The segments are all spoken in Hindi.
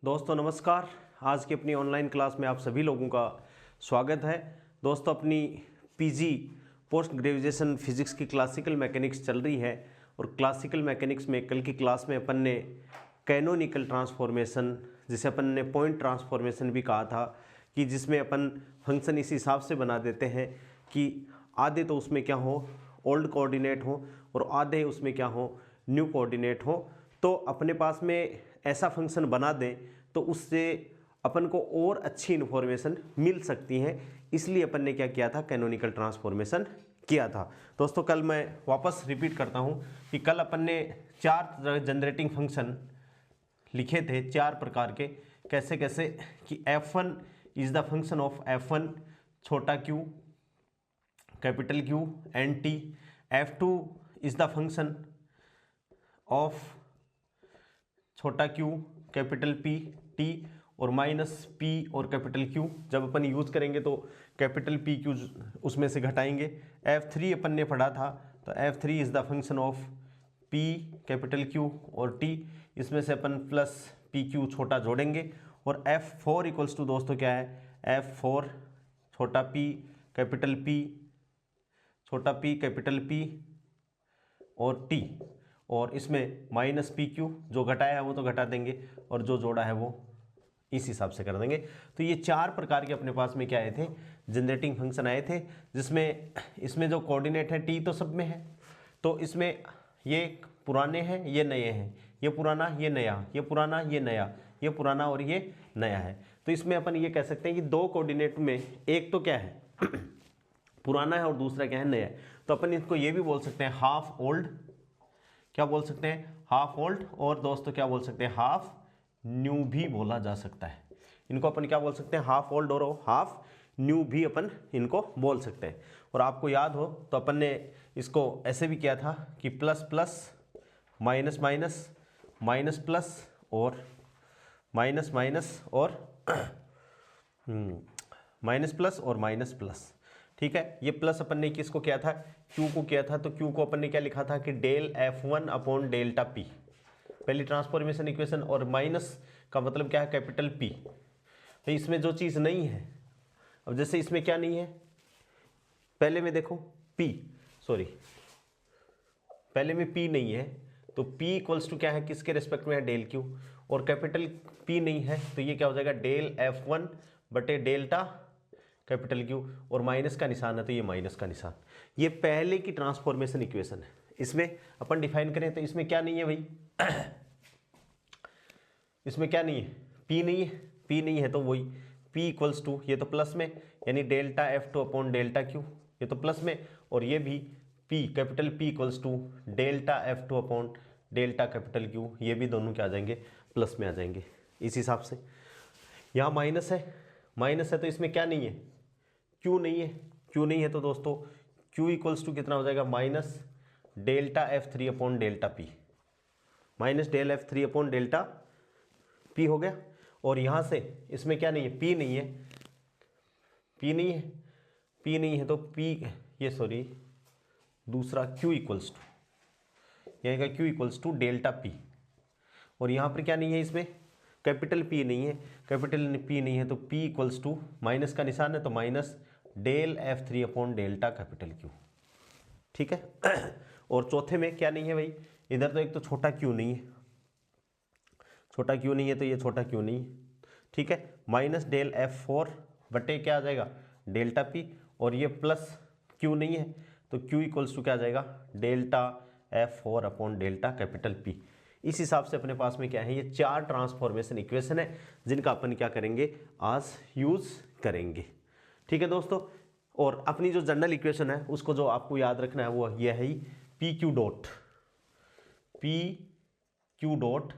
दोस्तों नमस्कार। आज की अपनी ऑनलाइन क्लास में आप सभी लोगों का स्वागत है। दोस्तों अपनी पीजी पोस्ट ग्रेजुएशन फिजिक्स की क्लासिकल मैकेनिक्स चल रही है और क्लासिकल मैकेनिक्स में कल की क्लास में अपन ने कैनोनिकल ट्रांसफॉर्मेशन, जिसे अपन ने पॉइंट ट्रांसफॉर्मेशन भी कहा था, कि जिसमें अपन फंक्शन इस हिसाब से बना देते हैं कि आधे तो उसमें क्या हो, ओल्ड कोऑर्डिनेट हो और आधे उसमें क्या हो, न्यू कोऑर्डिनेट हो। तो अपने पास में ऐसा फंक्शन बना दें तो उससे अपन को और अच्छी इन्फॉर्मेशन मिल सकती है, इसलिए अपन ने क्या किया था, कैनोनिकल ट्रांसफॉर्मेशन किया था। दोस्तों कल मैं वापस रिपीट करता हूं कि कल अपन ने 4 जनरेटिंग फंक्शन लिखे थे, 4 प्रकार के, कैसे कैसे कि f1 is the function of f1 छोटा q capital Q and t, f2 is the function of छोटा q कैपिटल P t और माइनस p और कैपिटल Q। जब अपन यूज करेंगे तो कैपिटल P Q उसमें से घटाएंगे। f3 अपन ने पढ़ा था, तो f3 is the function of p capital Q और t, इसमें से अपन प्लस पी क्यू छोटा जोड़ेंगे। और f4 इक्वल्स टू दोस्तों क्या है, f4 छोटा p कैपिटल P छोटा p कैपिटल P और t, और इसमें माइनस पी क्यू, जो घटाया है वो तो घटा देंगे और जो जोड़ा है वो इस हिसाब से कर देंगे। तो ये 4 प्रकार के अपने पास में क्या आए थे, जनरेटिंग फंक्शन आए थे, जिसमें इसमें जो कोऑर्डिनेट है टी तो सब में है, तो इसमें ये पुराने हैं ये नए हैं, ये पुराना ये नया, ये पुराना ये नया, ये पुराना और ये नया है। तो इसमें अपन ये कह सकते हैं कि 2 कोऑर्डिनेट में एक तो क्या है पुराना है और दूसरा क्या है, नया है। तो अपन इसको ये भी बोल सकते हैं हाफ ओल्ड, क्या बोल सकते हैं, हाफ ओल्ड, और दोस्तों क्या बोल सकते हैं, हाफ न्यू भी बोला जा सकता है। इनको अपन क्या बोल सकते हैं, हाफ ओल्ड और हाफ न्यू भी अपन इनको बोल सकते हैं। और आपको याद हो तो अपन ने इसको ऐसे भी किया था कि plus plus minus minus minus plus और माइनस माइनस और माइनस प्लस और माइनस प्लस। ठीक है, ये प्लस अपन ने किसको किया था, Q को किया था। तो Q को अपन ने क्या लिखा था कि del F1 upon delta P, पहली ट्रांसफॉर्मेशन इक्वेशन। और माइनस का मतलब क्या है, कैपिटल P। तो इसमें जो चीज़ नहीं है, अब जैसे इसमें क्या नहीं है, पहले में देखो पहले में P नहीं है, तो P इक्वल्स टू क्या है, किसके रेस्पेक्ट में है, डेल Q। और कैपिटल P नहीं है तो ये क्या हो जाएगा, डेल F1 बटे डेल्टा कैपिटल Q, और माइनस का निशान है तो ये माइनस का निशान। ये पहले की ट्रांसफॉर्मेशन इक्वेशन है। इसमें अपन डिफाइन करें तो इसमें क्या नहीं है भाई इसमें क्या नहीं है, P नहीं है, P नहीं है तो वही P इक्वल्स टू, ये तो प्लस में यानी delta F2 upon delta Q, ये तो प्लस में, और ये भी P capital P equals to delta F2 upon delta capital Q, ये भी दोनों क्या आ जाएंगे, प्लस में आ जाएंगे। इस हिसाब से यहाँ माइनस है तो इसमें क्या नहीं है, Q नहीं है, Q नहीं है तो दोस्तों Q इक्वल्स टू कितना हो जाएगा, minus delta F3 upon delta P, minus del F3 upon delta P हो गया। और यहाँ से इसमें क्या नहीं है, P नहीं है, P नहीं है तो दूसरा Q इक्वल्स टू, यहाँ का Q equals to delta P। और यहाँ पर क्या नहीं है, इसमें कैपिटल P नहीं है, कैपिटल P नहीं है तो P इक्वल्स टू, माइनस का निशान है तो minus del F3 upon delta capital Q। ठीक है और चौथे में क्या नहीं है भाई, इधर तो एक तो छोटा Q नहीं है, छोटा Q नहीं है तो ये छोटा Q नहीं है। ठीक है, माइनस डेल F4 बटे क्या आ जाएगा, डेल्टा P, और ये प्लस Q नहीं है तो Q इक्वल्स टू क्या आ जाएगा, delta F4 upon delta capital P। इस हिसाब से अपने पास में क्या है, ये 4 ट्रांसफॉर्मेशन इक्वेशन है जिनका अपन क्या करेंगे, आज यूज करेंगे। ठीक है दोस्तों, और अपनी जो जनरल इक्वेशन है उसको जो आपको याद रखना है वो ये है ही P Q dot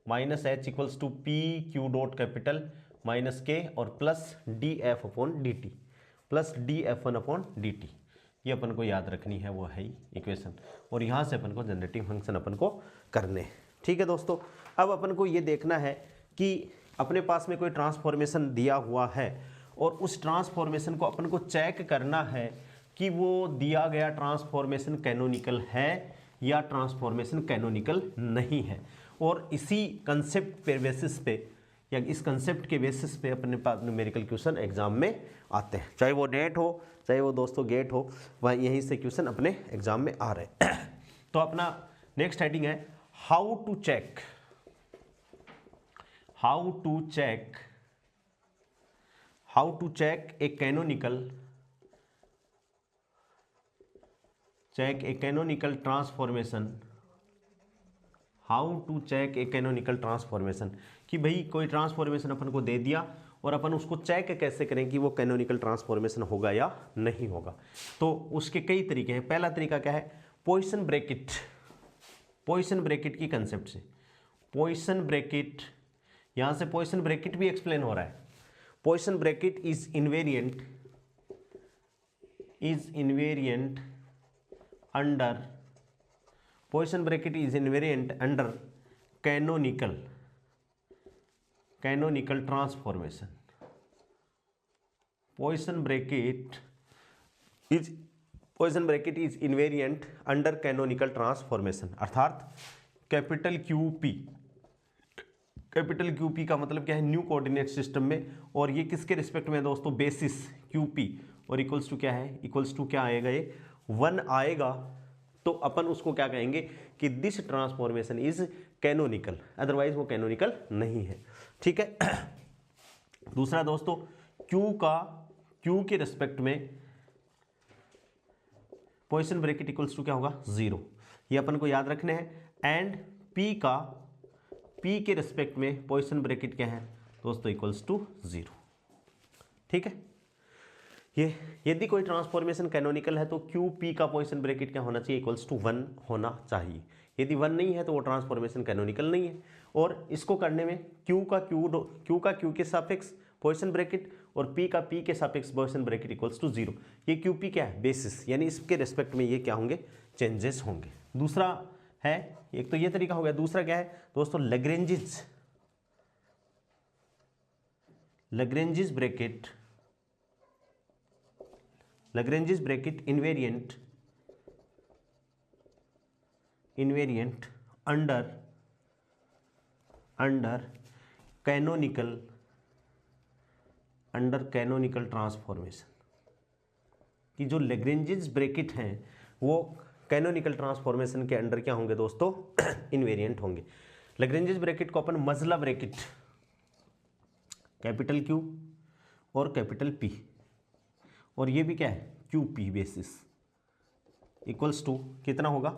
minus H equals to P Q dot capital minus K और plus D F upon D T, plus D F one upon D T, ये अपन को याद रखनी है, वो है इक्वेशन। और यहाँ से अपन को जनरेटिंग फंक्शन अपन को करने। ठीक है दोस्तों, अब अपन को ये देखना है कि अपने पास में कोई ट्रांसफॉर्मेशन दिया हुआ है और उस ट्रांसफॉर्मेशन को अपन को चेक करना है कि वो दिया गया ट्रांसफॉर्मेशन कैनोनिकल है या ट्रांसफॉर्मेशन कैनोनिकल नहीं है। और इसी कंसेप्ट पे बेसिस पे या इस कंसेप्ट के बेसिस पे अपने पास न्यूमेरिकल क्वेश्चन एग्जाम में आते हैं, चाहे वो नेट हो चाहे वो दोस्तों गेट हो, वह यहीं से क्वेश्चन अपने एग्जाम में आ रहे हैं। तो अपना नेक्स्ट हेडिंग है how to check a canonical transformation. How to check a canonical transformation, कि भाई कोई ट्रांसफॉर्मेशन अपन को दे दिया और अपन उसको चेक कैसे करें कि वो कैनोनिकल ट्रांसफॉर्मेशन होगा या नहीं होगा। तो उसके कई तरीके हैं। पहला तरीका क्या है, पोजीशन ब्रैकेट की कंसेप्ट से। पोजीशन ब्रैकेट, यहां से पोजीशन ब्रैकेट भी एक्सप्लेन हो रहा है। Position bracket is invariant under position bracket is invariant under canonical transformation. Position bracket is invariant under canonical transformation, अर्थात कैपिटल क्यूपी का मतलब क्या है, न्यू कोऑर्डिनेट सिस्टम में, और ये किसके रिस्पेक्ट में है दोस्तों, बेसिस क्यूपी, और इक्वल्स टू क्या है, इक्वल्स टू क्या आएगा, ये 1 आएगा। तो अपन उसको क्या कहेंगे कि this transformation is canonical, otherwise वो कैनोनिकल नहीं है। ठीक है। दूसरा दोस्तों, क्यू के रिस्पेक्ट में पोजीशन ब्रैकेट इक्वल्स टू क्या होगा, 0, ये अपन को याद रखने हैं। एंड पी के रिस्पेक्ट में पोजीशन ब्रैकेट क्या है दोस्तों, इक्वल्स टू 0। ठीक है। ये यदि कोई ट्रांसफॉर्मेशन कैनोनिकल है तो क्यू पी का पोजीशन ब्रैकेट क्या होना चाहिए, इक्वल्स टू 1 होना चाहिए। यदि 1 नहीं है तो वो ट्रांसफॉर्मेशन कैनोनिकल नहीं है। और इसको करने में क्यू का क्यू के सापेक्ष पोजीशन ब्रैकेट और पी का पी के सापेक्ष पोजीशन ब्रैकेट इक्वल्स टू 0। ये क्यू पी क्या है, बेसिस, यानी इसके रिस्पेक्ट में ये क्या होंगे, चेंजेस होंगे। दूसरा है, एक तो ये तरीका हो गया। दूसरा क्या है दोस्तों, Lagrange's bracket invariant under canonical transformation, कि जो लैग्रेंजेस ब्रैकेट हैं वो कैनोनिकल ट्रांसफॉर्मेशन के अंडर क्या होंगे दोस्तों, इन्वेरिएंट होंगे। लैग्रेंजेस ब्रैकेट को अपन मजला ब्रैकेट, कैपिटल क्यू और कैपिटल पी, और ये भी क्या है, Q P basis, equals to कितना होगा,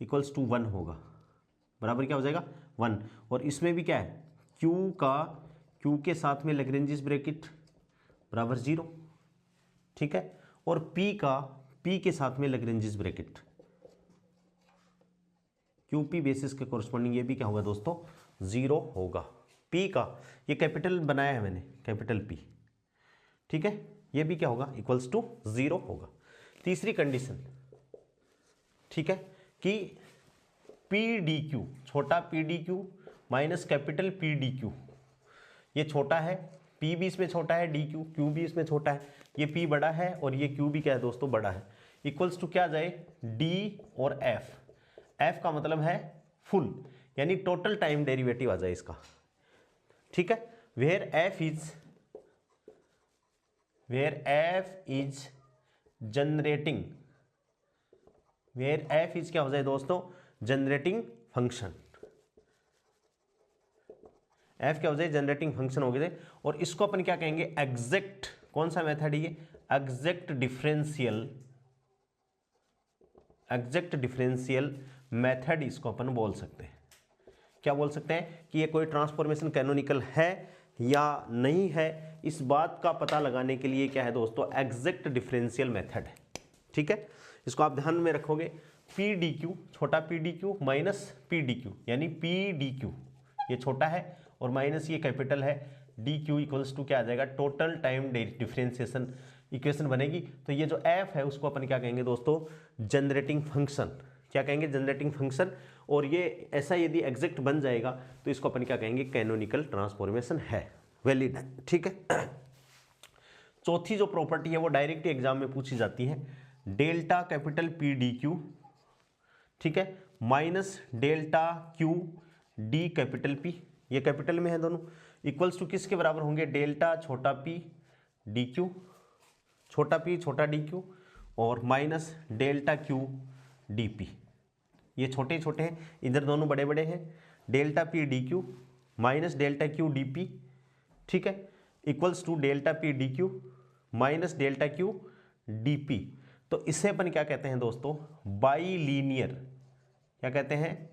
इक्वल्स टू 1 होगा, बराबर क्या हो जाएगा 1। और इसमें भी क्या है, क्यू के साथ में लैग्रेंजेस ब्रैकेट बराबर 0। ठीक है। और पी के साथ में Lagrange's bracket, Q P basis के कोरस्पॉन्डिंग ये भी क्या होगा दोस्तों, 0 होगा। पी का ये कैपिटल बनाया है मैंने, कैपिटल पी, ठीक है, ये भी क्या होगा, इक्वल्स टू 0 होगा। तीसरी कंडीशन, ठीक है, कि पी डी क्यू, छोटा P D Q minus capital P D Q, ये छोटा है, पी भी इसमें छोटा है, डी क्यू, क्यू भी इसमें छोटा है, ये पी बड़ा है और ये क्यू भी क्या है दोस्तों, बड़ा है। इक्वल्स टू क्या आ जाए, डी और एफ। एफ का मतलब है फुल, यानी टोटल टाइम डेरिवेटिव आ जाए इसका। ठीक है। Where F is generating, where F is क्या हो जाए दोस्तों, जनरेटिंग फंक्शन। एफ क्या हो जाए, जनरेटिंग फंक्शन हो गए। और इसको अपन क्या कहेंगे, एग्जैक्ट, कौन सा मेथड है ये, एग्जैक्ट डिफरेंशियल मेथड इसको अपन बोल सकते हैं। क्या बोल सकते हैं कि ये कोई ट्रांसफॉर्मेशन कैनोनिकल है या नहीं है, इस बात का पता लगाने के लिए क्या है दोस्तों, एग्जैक्ट डिफरेंशियल मेथड है। ठीक है, इसको आप ध्यान में रखोगे। पी डी क्यू, छोटा P D Q minus P D Q, यानी पी डी क्यू ये छोटा है और माइनस ये कैपिटल है, डी क्यू इक्वल्स टू क्या आ जाएगा, टोटल टाइम डिफरेंशिएशन इक्वेशन बनेगी। तो ये जो एफ है उसको अपन क्या कहेंगे दोस्तों, जनरेटिंग फंक्शन। क्या कहेंगे, जनरेटिंग फंक्शन। और ये ऐसा यदि एग्जैक्ट बन जाएगा तो इसको अपन क्या कहेंगे, कैनोनिकल ट्रांसफॉर्मेशन है, वैलिड है। ठीक है। चौथी जो प्रॉपर्टी है वो डायरेक्ट एग्जाम में पूछी जाती है, delta capital P D Q, ठीक है, minus delta Q D capital P, ये कैपिटल में है दोनों, इक्वल्स टू किसके बराबर होंगे, डेल्टा छोटा p डी क्यू, छोटा p छोटा डी क्यू, और minus delta q D P. ये छोटे छोटे हैं, इधर दोनों बड़े बड़े हैं, delta p D Q minus delta q D P, ठीक है, equals to delta p D Q minus delta q D P. तो इसे अपन क्या कहते हैं दोस्तों, बाईलीनियर, क्या कहते हैं,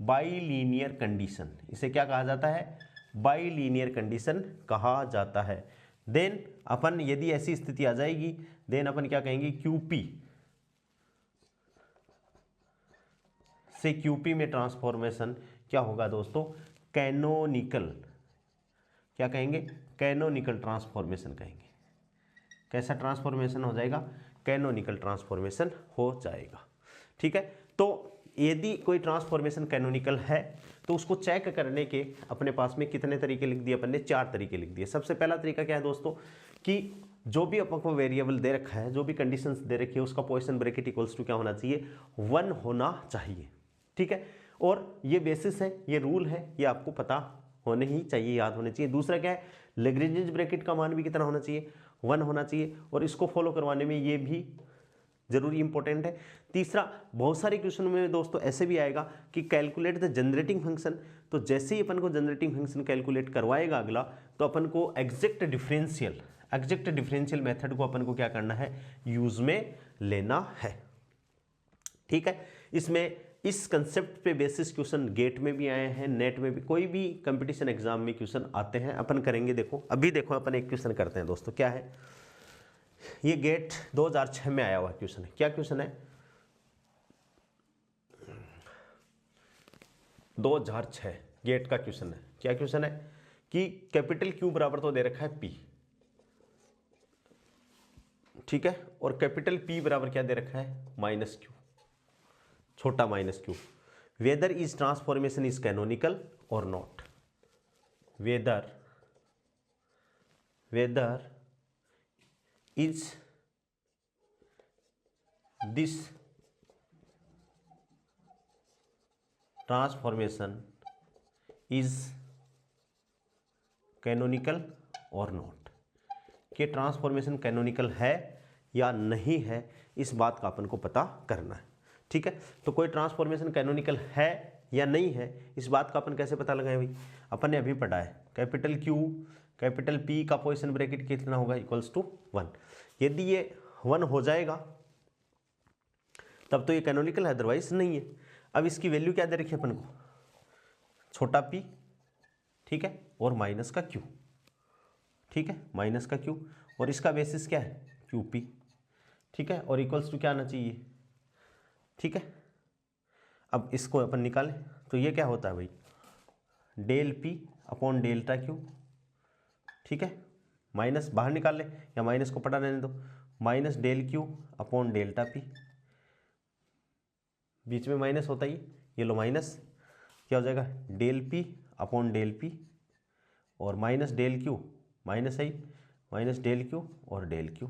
बाईलीनियर कंडीशन। इसे क्या कहा जाता है, बाईलीनियर कंडीशन कहा जाता है। देन अपन यदि ऐसी स्थिति आ जाएगी, देन अपन क्या कहेंगे, क्यूपी से क्यूपी में ट्रांसफॉर्मेशन क्या होगा दोस्तों, कैनोनिकल, क्या कहेंगे, कैनोनिकल ट्रांसफॉर्मेशन कहेंगे। कैसा ट्रांसफॉर्मेशन हो जाएगा, कैनोनिकल ट्रांसफॉर्मेशन हो जाएगा, ठीक है। तो यदि कोई ट्रांसफॉर्मेशन कैनोनिकल है तो उसको चेक करने के अपने पास में कितने तरीके लिख दिए अपन ने, 4 तरीके लिख दिए। सबसे पहला तरीका क्या है दोस्तों, कि जो भी अपन को वेरिएबल दे रखा है, जो भी कंडीशंस दे रखी है, उसका पोजीशन ब्रैकेट इक्वल्स टू क्या होना चाहिए, 1 होना चाहिए, ठीक है। और ये बेसिस है, ये रूल है, ये आपको पता होने ही चाहिए, याद होने चाहिए। दूसरा क्या है, लैग्रेंज ब्रैकेट का मान भी कितना होना चाहिए, 1 होना चाहिए, और इसको फॉलो करवाने में ये भी जरूरी इंपॉर्टेंट है। तीसरा, बहुत सारे क्वेश्चन में दोस्तों ऐसे भी आएगा कि कैलकुलेट द जनरेटिंग फंक्शन, तो जैसे ही अपन को जनरेटिंग फंक्शन कैलकुलेट करवाएगा अगला, तो अपन को एग्जैक्ट डिफरेंशियल मेथड को अपन को क्या करना है, यूज में लेना है, ठीक है। इसमें इस कंसेप्ट पे बेसिस क्वेश्चन गेट में भी आए हैं, नेट में भी, कोई भी कंपटीशन एग्जाम में क्वेश्चन आते हैं। अपन करेंगे, देखो अभी देखो अपन एक क्वेश्चन करते हैं दोस्तों, क्या है ये, गेट 2006 में आया हुआ क्वेश्चन है। क्या क्वेश्चन है, 2006 गेट का क्वेश्चन है। क्या क्वेश्चन है कि कैपिटल क्यू बराबर तो दे रखा है पी, ठीक है, और कैपिटल पी बराबर क्या दे रखा है, माइनस क्यू, छोटा minus Q. Whether is transformation is canonical or not, whether is this transformation is canonical or not, कि ट्रांसफॉर्मेशन कैनोनिकल है या नहीं है, इस बात का अपन को पता करना है, ठीक है। तो कोई ट्रांसफॉर्मेशन कैनोनिकल है या नहीं है, इस बात का अपन कैसे पता लगाएं भाई, अपन ने अभी पढ़ा है कैपिटल क्यू कैपिटल पी का पोजीशन ब्रैकेट कितना होगा, इक्वल्स टू 1। यदि ये 1 हो जाएगा तब तो ये कैनोनिकल है, अदरवाइज नहीं है। अब इसकी वैल्यू क्या दे रखी है अपन को, छोटा p, ठीक है, और माइनस का q, ठीक है, माइनस का q, और इसका बेसिस क्या है, QP, ठीक है, और इक्वल्स टू क्या आना चाहिए, ठीक है। अब इसको अपन निकालें तो ये क्या होता है भाई, del p upon delta q, ठीक है, माइनस बाहर निकाल लें या माइनस को पटा रहने दो, minus del q upon delta p, बीच में माइनस होता ही, ये लो माइनस, क्या हो जाएगा, del p upon del p, और माइनस डेल q, माइनस है, माइनस डेल q और डेल q।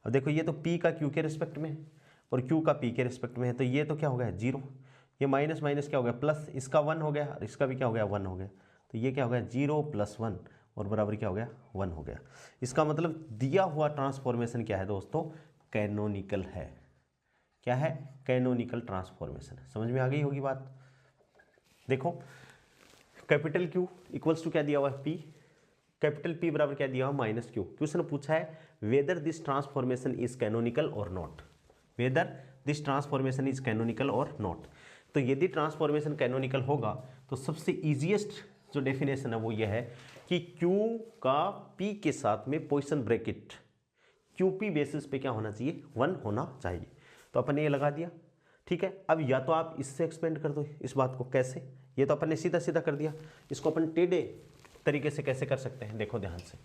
अब देखो ये तो p का q के रिस्पेक्ट में है और q का p के रिस्पेक्ट में है, तो ये तो क्या हो गया, 0, ये माइनस माइनस क्या हो गया, प्लस, इसका 1 हो गया और इसका भी क्या हो गया, 1 हो गया, तो ये क्या हो गया, 0 + 1 और बराबर क्या हो गया, 1 हो गया। इसका मतलब दिया हुआ ट्रांसफॉर्मेशन क्या है दोस्तों, कैनोनिकल है। क्या है, कैनोनिकल ट्रांसफॉर्मेशन। समझ में आ गई होगी बात। देखो कैपिटल Q इक्वल्स टू क्या दिया हुआ है, P, कैपिटल P बराबर क्या दिया हुआ, माइनस Q। क्वेश्चन पूछा है whether this transformation is canonical or not, whether this transformation is canonical or not. तो यदि ट्रांसफॉर्मेशन कैनोनिकल होगा तो सबसे इजीएस्ट जो डेफिनेशन है वो ये है कि Q का P के साथ में पोजीशन ब्रैकेट QP बेसिस पे क्या होना चाहिए, 1 होना चाहिए। तो अपन ने ये लगा दिया, ठीक है। अब या तो आप इससे एक्सपेंड कर दो इस बात को, कैसे, ये तो अपन ने सीधा सीधा कर दिया, इसको अपन टेढ़े तरीके से कैसे कर सकते हैं, देखो ध्यान से।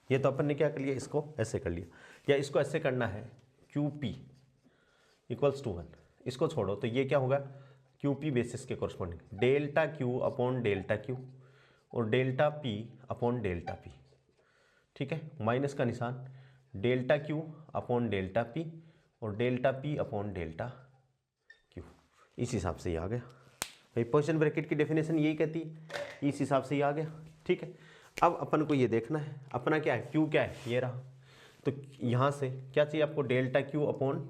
ये तो अपन ने क्या कर लिया, इसको ऐसे कर लिया, या इसको ऐसे करना है, QP इक्वल्स टू 1, इसको छोड़ो तो ये क्या होगा, QP बेसिस के corresponding delta Q upon delta Q और delta P upon delta P, ठीक है, माइनस का निशान, delta Q upon delta P और डेल्टा P अपॉन डेल्टा इस हिसाब से ये आ गया भाई। पोजीशन ब्रैकेट की डेफिनेशन यही कहती है, इस हिसाब से ये आ गया। ठीक है, अब अपन को ये देखना है अपना क्या है, क्यू क्या है, ये रहा। तो यहाँ से क्या चाहिए आपको, delta Q upon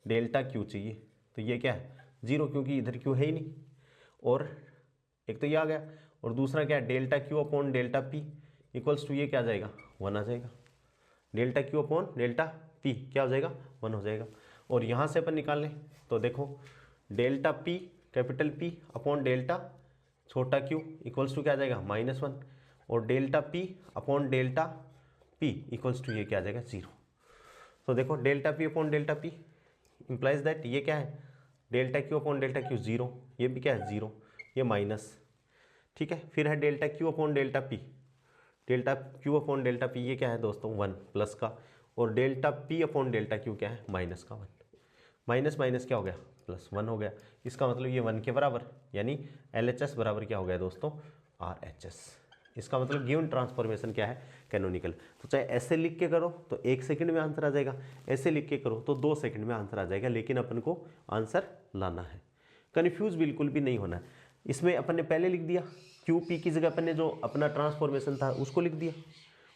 delta Q चाहिए। तो ये क्या है, 0, क्योंकि इधर क्यू है ही नहीं। और एक तो ये आ गया, और दूसरा क्या है, delta Q upon delta P equals to ये क्या आ जाएगा, 1 आ जाएगा। Delta Q upon delta P क्या हो जाएगा, 1 हो जाएगा। और यहाँ से अपन निकाल लें तो देखो delta P capital P upon delta छोटा क्यू इक्वल्स टू क्या आ जाएगा, -1। और delta P upon delta P equals to ये क्या आ जाएगा, 0। तो देखो delta P upon delta P implies that ये क्या है, delta Q upon delta Q 0, ये भी क्या है 0, ये माइनस। ठीक है, फिर है delta Q upon delta P, delta Q upon delta P ये क्या है दोस्तों 1 प्लस का, और delta P upon delta Q क्या है, माइनस का 1। माइनस माइनस क्या हो गया, +1 हो गया। इसका मतलब ये 1 के बराबर, यानी LHS बराबर क्या हो गया दोस्तों, RHS। इसका मतलब गिवन ट्रांसफॉर्मेशन क्या है, कैनोनिकल। तो चाहे ऐसे लिख के करो तो 1 सेकंड में आंसर आ जाएगा, ऐसे लिख के करो तो 2 सेकंड में आंसर आ जाएगा, लेकिन अपन को आंसर लाना है। कन्फ्यूज बिल्कुल भी नहीं होना है। इसमें अपन ने पहले लिख दिया क्यू पी की जगह अपन ने जो अपना ट्रांसफॉर्मेशन था उसको लिख दिया,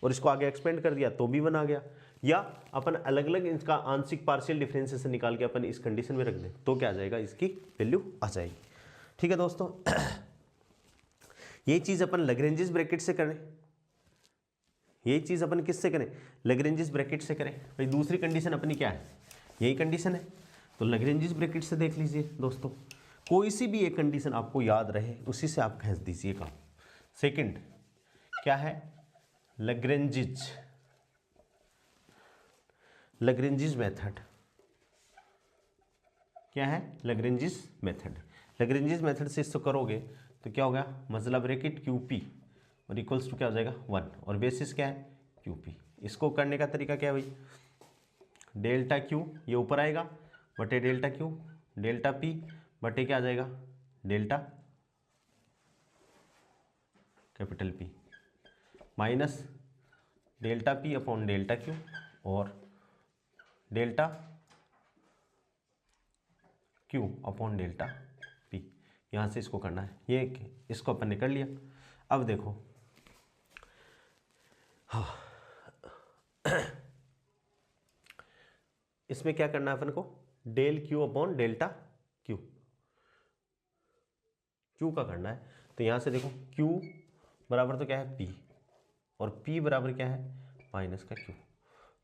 और इसको आगे एक्सपेंड कर दिया तो भी 1 आ गया। या अपन अलग अलग इसका आंशिक पार्शियल डिफरेंशिएशन निकाल के अपन इस कंडीशन में रख दें तो क्या आ जाएगा, इसकी वैल्यू आ जाएगी। ठीक है दोस्तों, यही चीज अपन लैग्रेंजेस ब्रैकेट से करें, यही चीज अपन किससे करें, लैग्रेंजेस ब्रैकेट से करें। भाई दूसरी कंडीशन अपनी क्या है, यही कंडीशन है। तो लैग्रेंजेस ब्रैकेट से देख लीजिए दोस्तों, कोई सी भी एक कंडीशन आपको याद रहे उसी से आप खींच दीजिएगा। सेकंड क्या है, लैग्रेंजेस मेथड। क्या है, लैग्रेंजेस मेथड। लैग्रेंजेस मेथड से इसको करोगे तो क्या होगा, मजला ब्रैकेट क्यू पी और इक्वल्स टू क्या हो जाएगा 1, और बेसिस क्या है क्यू पी। इसको करने का तरीका क्या है भाई, डेल्टा क्यू ये ऊपर आएगा बटे डेल्टा क्यू, डेल्टा पी बटे क्या आ जाएगा, delta capital P, minus delta P upon delta Q और delta Q upon delta P. यहाँ से इसको करना है, ये इसको अपन ने कर लिया। अब देखो हाँ इसमें क्या करना है अपन को, del Q upon delta Q, Q का करना है। तो यहाँ से देखो क्यू बराबर तो क्या है पी, और पी बराबर क्या है माइनस का क्यू।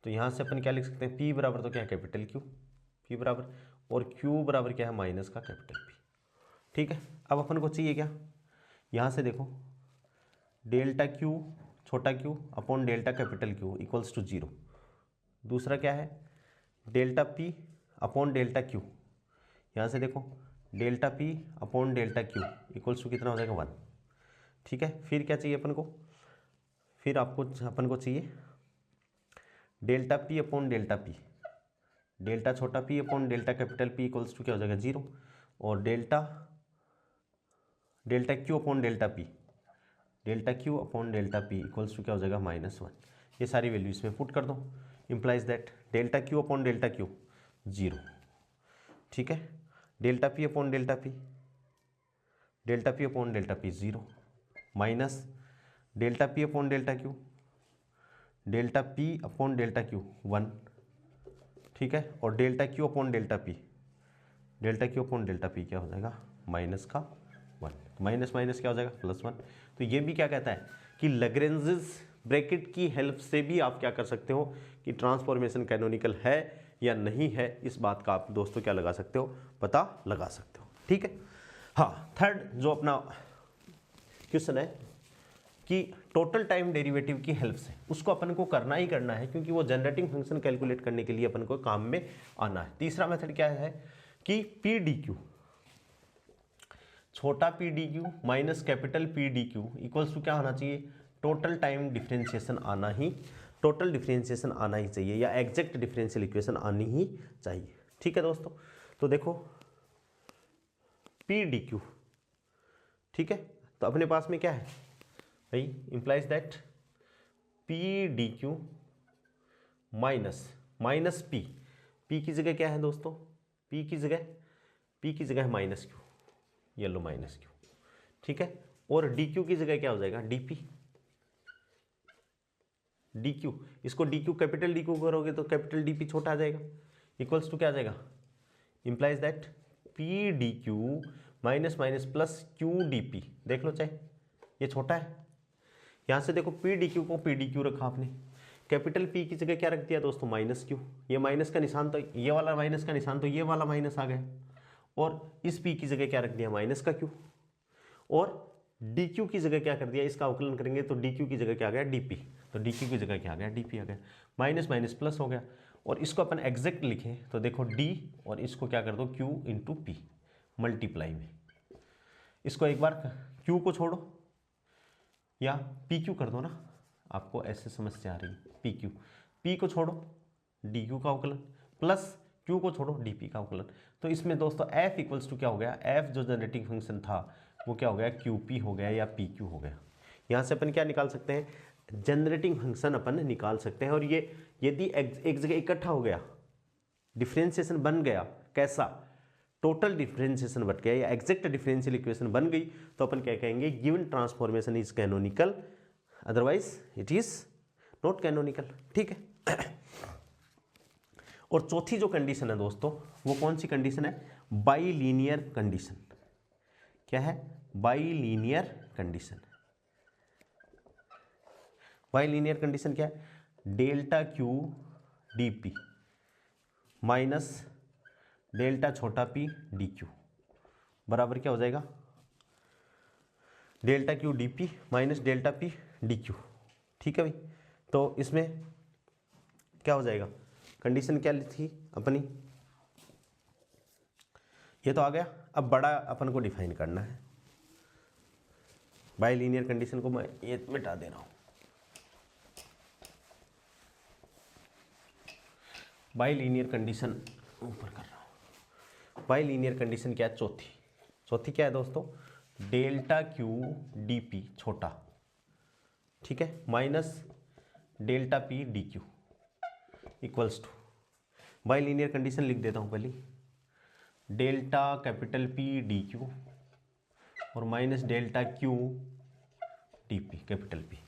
तो यहाँ से अपन क्या लिख सकते हैं, पी बराबर तो क्या है कैपिटल क्यू, पी बराबर, और क्यू बराबर क्या है माइनस का कैपिटल पी। ठीक है, अब अपन को चाहिए क्या, यहाँ से देखो डेल्टा क्यू छोटा Q upon delta capital Q equals to 0। दूसरा क्या है, delta P upon delta Q, यहाँ से देखो delta P upon delta Q equals to कितना हो जाएगा 1। ठीक है, फिर क्या चाहिए अपन को, फिर अपन को चाहिए delta P upon delta P, delta छोटा P upon delta capital P equals to क्या हो जाएगा 0, और delta Q upon delta P, delta Q upon delta P equals to क्या हो जाएगा -1। ये सारी वैल्यू इसमें पुट कर दो, implies that delta Q upon delta Q 0। ठीक है, delta P upon delta P, delta P upon delta P 0, minus delta P upon delta Q, delta P upon delta Q 1। ठीक है, और delta Q upon delta P, delta Q upon delta P क्या हो जाएगा माइनस का 1, माइनस माइनस क्या हो जाएगा +1। तो ये भी क्या कहता है कि लैग्रेंजेस ब्रैकेट की हेल्प से भी आप क्या कर सकते हो कि ट्रांसफॉर्मेशन कैनोनिकल है या नहीं है, इस बात का आप दोस्तों क्या लगा सकते हो, पता लगा सकते हो। ठीक है, हाँ थर्ड जो अपना क्वेश्चन है कि टोटल टाइम डेरिवेटिव की हेल्प से, उसको अपन को करना ही करना है क्योंकि वो जनरेटिंग फंक्शन कैलकुलेट करने के लिए अपन को काम में आना है। तीसरा मेथड क्या है कि पी डी क्यू, छोटा P D Q minus capital P D Q equals to क्या होना चाहिए, टोटल टाइम डिफरेंशिएशन आना ही, टोटल डिफरेंशिएशन आना ही चाहिए, या एग्जैक्ट डिफरेंशियल इक्वेशन आनी ही चाहिए। ठीक है दोस्तों, तो देखो पी डी क्यू, ठीक है, तो अपने पास में क्या है भाई, implies that P D Q minus P, P की जगह क्या है दोस्तों, पी की जगह P की जगह है माइनस क्यू, ये लो माइनस क्यू, ठीक है। और डी क्यू की जगह क्या हो जाएगा, डी पी, डी क्यू, इसको D Q capital D Q करोगे तो कैपिटल डी पी छोटा आ जाएगा, इक्वल्स टू क्या आ जाएगा, implies that P D Q minus minus plus Q D P. देख लो चाहे ये छोटा है, यहाँ से देखो पी डी क्यू को पी डी क्यू रखा आपने, कैपिटल पी की जगह क्या रख दिया दोस्तों, माइनस क्यू, ये माइनस का निशान तो ये वाला माइनस का निशान तो ये वाला माइनस आ गया, और इस पी की जगह क्या रख दिया, माइनस का क्यू, और डी क्यू की जगह क्या कर दिया, इसका अवकलन करेंगे तो डी क्यू की जगह क्या आ गया, डी पी, तो डी क्यू की जगह क्या आ गया, डी पी आ गया, माइनस माइनस प्लस हो गया। और इसको अपन एग्जैक्ट लिखें तो देखो डी और इसको क्या कर दो, क्यू इंटू पी, मल्टीप्लाई में, इसको एक बार क्यू को छोड़ो या पी क्यू कर दो ना, आपको ऐसे समस्या आ रही है, पी क्यू, पी को छोड़ो डी क्यू का अवकलन, प्लस क्यू को छोड़ो डी पी का अवकलन। तो इसमें दोस्तों एफ इक्वल्स टू क्या हो गया, एफ जो जनरेटिंग फंक्शन था वो क्या हो गया, क्यू पी हो गया या पी क्यू हो गया। यहाँ से अपन क्या निकाल सकते हैं, जनरेटिंग फंक्शन अपन निकाल सकते हैं। और ये यदि एक जगह इकट्ठा हो गया, डिफरेंशिएशन बन गया, कैसा, टोटल डिफरेंशिएशन बन गया या एग्जैक्ट डिफरेंशियल इक्वेशन बन गई, तो अपन क्या कहेंगे, given transformation is canonical, otherwise it is not canonical, ठीक है। और चौथी जो कंडीशन है दोस्तों, वो कौन सी कंडीशन है, बाइलीनियर कंडीशन। क्या है, बाइलीनियर कंडीशन। बाइलीनियर कंडीशन क्या है, delta Q D P minus delta छोटा पी डी क्यू बराबर क्या हो जाएगा, delta Q D P minus delta P D Q, ठीक है भाई। तो इसमें क्या हो जाएगा, कंडीशन क्या थी अपनी, ये तो आ गया। अब बड़ा अपन को डिफाइन करना है, बाइलीनियर कंडीशन को मैं ये मिटा दे रहा हूं। बाइलीनियर कंडीशन ऊपर कर रहा हूं। बाइलीनियर कंडीशन क्या है, चौथी क्या है दोस्तों, डेल्टा क्यू डी पी छोटा, ठीक है, minus delta P D Q equals to, bilinear condition लिख देता हूं पहले, delta capital P D Q और minus delta Q D P capital P,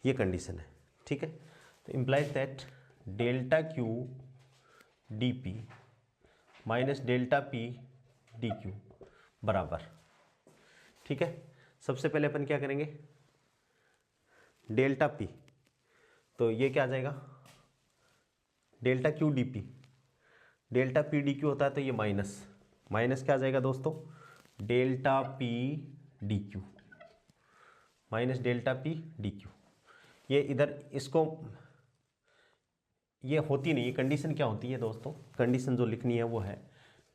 ये कंडीशन है, ठीक है। तो implies that delta Q D P minus delta P D Q बराबर, ठीक है। सबसे पहले अपन क्या करेंगे, डेल्टा पी, तो ये क्या आ जाएगा, delta Q D P, delta P D Q होता है तो ये माइनस क्या आ जाएगा दोस्तों, delta P D Q minus delta P D Q. ये इधर इसको, ये होती नहीं है कंडीशन, क्या होती है दोस्तों, कंडीशन जो लिखनी है वो है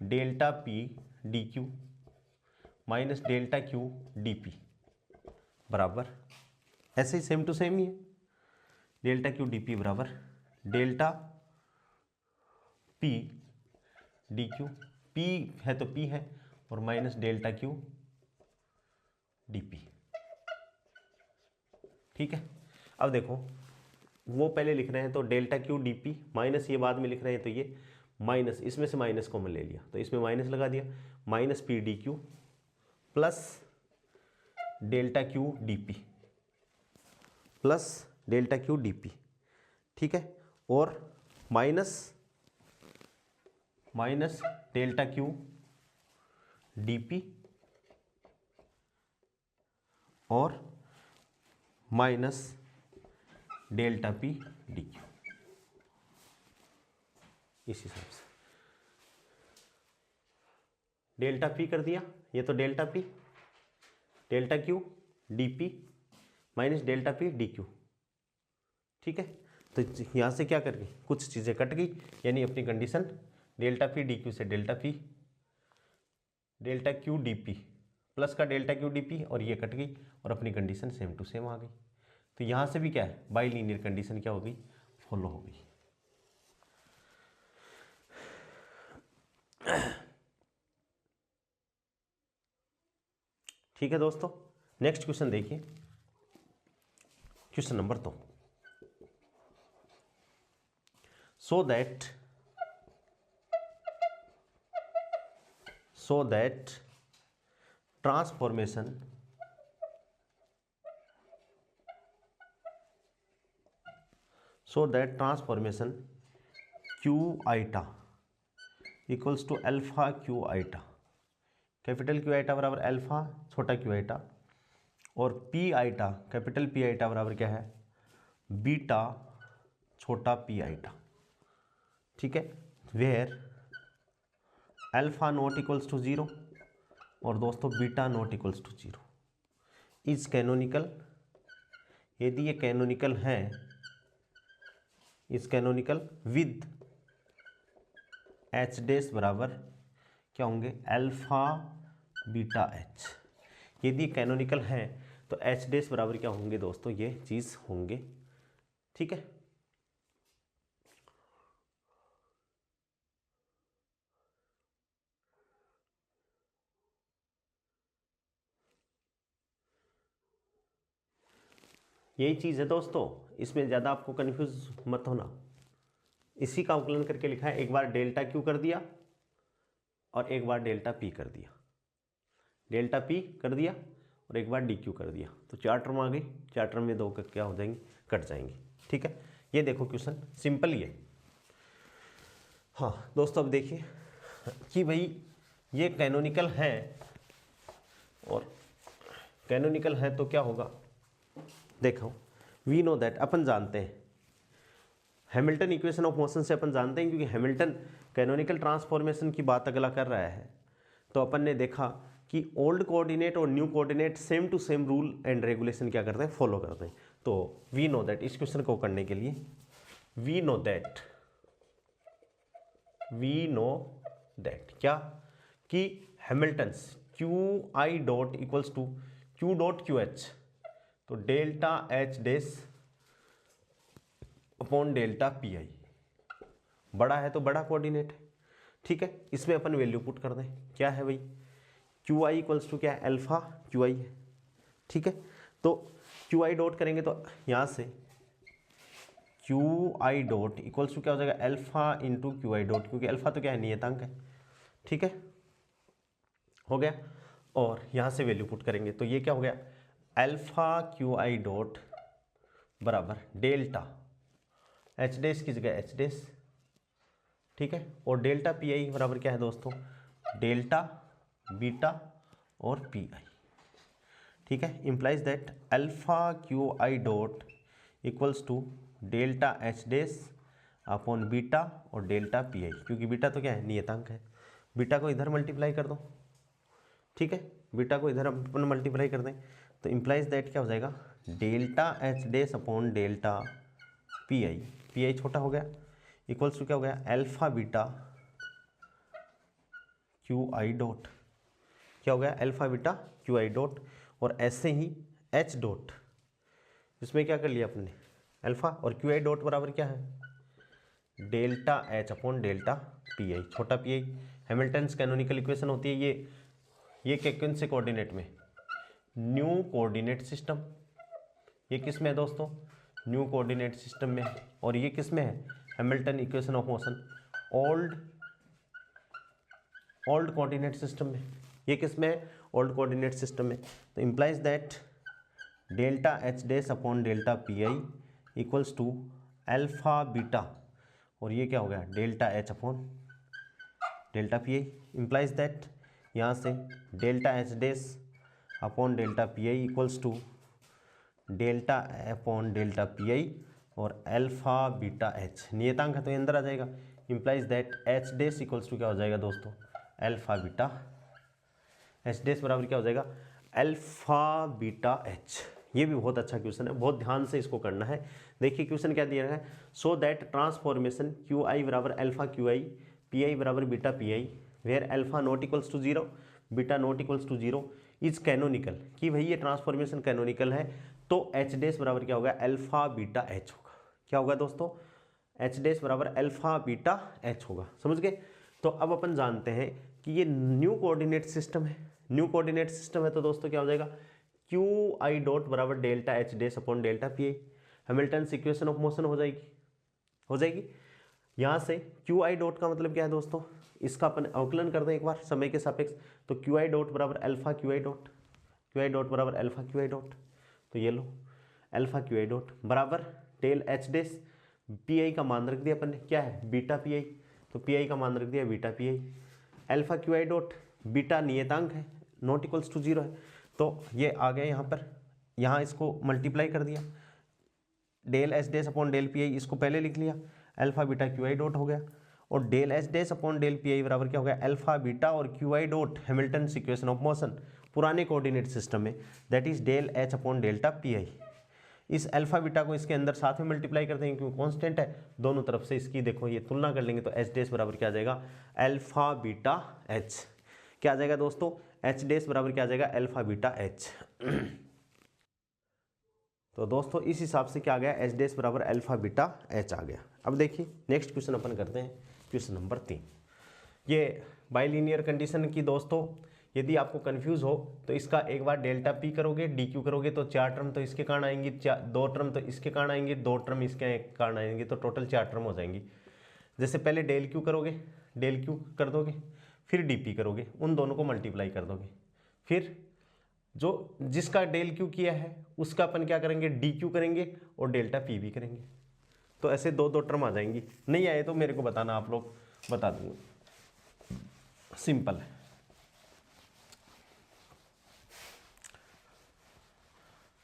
delta P D Q minus delta Q D P बराबर, ऐसे ही सेम टू सेम ही है, डेल्टा क्यू डी पी बराबर delta P D Q, P है तो पी है, और minus delta Q D P, ठीक है। अब देखो वो पहले लिख रहे हैं तो delta Q D P minus, ये बाद में लिख रहे हैं तो ये माइनस, इसमें से माइनस कॉमन ले लिया तो इसमें माइनस लगा दिया, minus P D Q plus delta Q D P plus delta Q D P, ठीक है, और minus delta Q D P और minus delta P D Q, इस हिसाब से डेल्टा पी कर दिया, ये तो delta P, delta Q D P minus delta P D Q, ठीक है। तो यहाँ से क्या कर गई, कुछ चीज़ें कट गई, यानी अपनी condition delta P D Q से delta Q D P plus का डेल्टा क्यू डी पी, और ये कट गई और अपनी कंडीशन सेम टू सेम आ गई। तो यहाँ से भी क्या है, बाइलीनियर कंडीशन क्या हो गई, फॉलो हो गई। ठीक है दोस्तों, नेक्स्ट क्वेश्चन देखिए, question number 2। so that transformation q eta equals to alpha Q eta, capital Q eta बराबर अल्फा छोटा क्यू आइटा, और P eta capital P eta बराबर क्या है, बीटा छोटा पी आइटा। ठीक है, where alpha not equals to 0 और दोस्तों beta not equals to 0 is canonical. यदि ये कैनोनिकल है, is canonical with H dash बराबर क्या होंगे, अल्फा बीटा एच। यदि कैनोनिकल है तो एच डैश बराबर क्या होंगे दोस्तों, ये चीज़ होंगे। ठीक है, यही चीज़ है दोस्तों, इसमें ज़्यादा आपको कन्फ्यूज मत होना। इसी का अवकलन करके लिखा है, एक बार डेल्टा क्यू कर दिया और एक बार डेल्टा पी कर दिया, डेल्टा पी कर दिया और एक बार डी क्यू कर दिया, तो 4 टर्म आ गई। 4 टर्म में 2 क्या हो जाएंगे, कट जाएंगे। ठीक है, ये देखो क्वेश्चन सिंपल ही है। हाँ दोस्तों, अब देखिए कि भाई ये कैनोनिकल है, और कैनोनिकल है तो क्या होगा, देखो वी नो दैट, अपन जानते हैं हैमिल्टन इक्वेशन ऑफ मोशन से अपन जानते हैं, क्योंकि हैमिल्टन कैनोनिकल ट्रांसफॉर्मेशन की बात अगला कर रहा है। तो अपन ने देखा कि ओल्ड कोऑर्डिनेट और new coordinate same to same rule and regulation क्या करते हैं, फॉलो करते हैं। तो वी नो दैट, इस क्वेश्चन को करने के लिए वी नो दैट क्या, कि Hamilton's Q I dot equals to Q dot Q H, तो delta H dash upon delta P I, बड़ा है तो बड़ा कोऑर्डिनेट है। ठीक है, इसमें अपन वैल्यू पुट कर दें, क्या है भाई, क्यू आई इक्वल्स टू क्या है, अल्फा क्यू आई है। ठीक है, तो क्यू आई डॉट करेंगे तो यहाँ से Q I dot equals to क्या हो जाएगा, alpha into Q I dot, क्योंकि अल्फा तो क्या है, नियतांक है। ठीक है, हो गया, और यहाँ से वैल्यू पुट करेंगे तो ये क्या हो गया, अल्फा क्यू आई डॉट बराबर डेल्टा एच डैश की जगह एच डैश। ठीक है, और डेल्टा पी आई बराबर क्या है दोस्तों, डेल्टा बीटा और पी आई। ठीक है, implies that alpha Q I dot equals to delta H dash upon beta और डेल्टा पी आई, क्योंकि बीटा तो क्या है, नियतांक है। बीटा को इधर मल्टीप्लाई कर दो। ठीक है, बीटा को इधर अपन मल्टीप्लाई कर दें तो इंप्लाइज दैट क्या हो जाएगा, delta H dash upon delta P I छोटा हो गया, इक्वल्स टू क्या हो गया, alpha beta Q I dot, क्या हो गया, alpha beta Q I dot. और ऐसे ही एच डॉट, इसमें क्या कर लिया अपने, अल्फा, और क्यू आई डॉट बराबर क्या है, delta H upon delta P I, छोटा P I. Hamilton's canonical equation होती है ये कौन से कोऑर्डिनेट में, न्यू कोऑर्डिनेट सिस्टम। ये किस में है दोस्तों, न्यू कोऑर्डिनेट सिस्टम में है। और ये किस में है, Hamilton equation of motion old coordinate system में। ये किस में है, ओल्ड कोऑर्डिनेट सिस्टम में। तो implies that delta H dash upon delta P I equals to alpha beta, और ये क्या हो गया, delta H upon delta P I. Implies that यहाँ से delta H dash upon delta P I equals to delta upon delta P I और अल्फा बीटा एच, नियतांक है तो अंदर आ जाएगा। Implies that H dash equals to क्या हो जाएगा दोस्तों, अल्फा बीटा एच डैश बराबर क्या हो जाएगा, अल्फा बीटा एच। ये भी बहुत अच्छा क्वेश्चन है, बहुत ध्यान से इसको करना है। देखिए क्वेश्चन क्या दिया है, so that transformation Q I बराबर alpha Q I, P I बराबर beta P I, where alpha not equals to 0, beta not equals to 0 is canonical, कि भाई ये ट्रांसफॉर्मेशन कैनोनिकल है, तो एच डैश बराबर क्या होगा, अल्फा बीटा एच होगा। क्या होगा दोस्तों, एच डैश बराबर अल्फा बीटा एच होगा। समझ गए। तो अब अपन जानते हैं कि ये न्यू कोऑर्डिनेट सिस्टम है, न्यू कोऑर्डिनेट सिस्टम है, तो दोस्तों क्या हो जाएगा, क्यू आई डॉट बराबर delta H dash upon delta P I, Hamilton equation of motion हो जाएगी। यहाँ से क्यू आई डॉट का मतलब क्या है दोस्तों, इसका अपन अवकलन कर दें एक बार समय के सापेक्ष, तो क्यू आई डॉट बराबर alpha Q I dot, Q I dot बराबर अल्फा क्यू आई डॉट, तो ये लो अल्फा क्यू आई डॉट बराबर del H dash, P I का मान रख दिया अपन ने, क्या है बीटा पी आई, तो पी आई का मान रख दिया beta P I, alpha Q I dot beta नियतांक है नॉट इक्वल्स टू 0 है, तो ये आ गया यहाँ पर, यहाँ इसको मल्टीप्लाई कर दिया, del H dash upon del P I इसको पहले लिख लिया, alpha beta Q I dot हो गया, और del H dash upon del P I बराबर क्या हो गया अल्फा बीटा और Q I dot Hamilton equation of motion पुराने कोऑर्डिनेट सिस्टम में, that is del H upon delta P I. इस अल्फा बीटा को इसके अंदर साथ में मल्टीप्लाई कर देंगे क्योंकि कांस्टेंट है, दोनों तरफ से इसकी देखो ये तुलना कर लेंगे, तो एच डेस बराबर क्या आ जाएगा अल्फा बीटा एच, क्या आ जाएगा दोस्तों एच डेस बराबर क्या आ जाएगा अल्फा बीटा एच। तो दोस्तों इस हिसाब से क्या आ गया एच डेस बराबर अल्फा बीटा एच आ गया। अब देखिए नेक्स्ट क्वेश्चन अपन करते हैं, क्वेश्चन नंबर 3। ये बाइलिनियर कंडीशन की दोस्तों, यदि आपको कंफ्यूज हो तो इसका एक बार डेल्टा पी करोगे डी क्यू करोगे तो 4 टर्म तो इसके कारण आएंगी, 2 टर्म तो इसके कारण आएंगे, 2 टर्म इसके कारण आएंगे, तो टोटल 4 टर्म हो जाएंगी। जैसे पहले डेल क्यू करोगे, डेल क्यू कर दोगे, फिर डी पी करोगे, उन दोनों को मल्टीप्लाई कर दोगे, फिर जो जिसका डेल क्यू किया है उसका अपन क्या करेंगे डी क्यू करेंगे और डेल्टा पी भी करेंगे, तो ऐसे 2 टर्म आ जाएंगी। नहीं आए तो मेरे को बताना, आप लोग बता दूंगा, सिंपल है।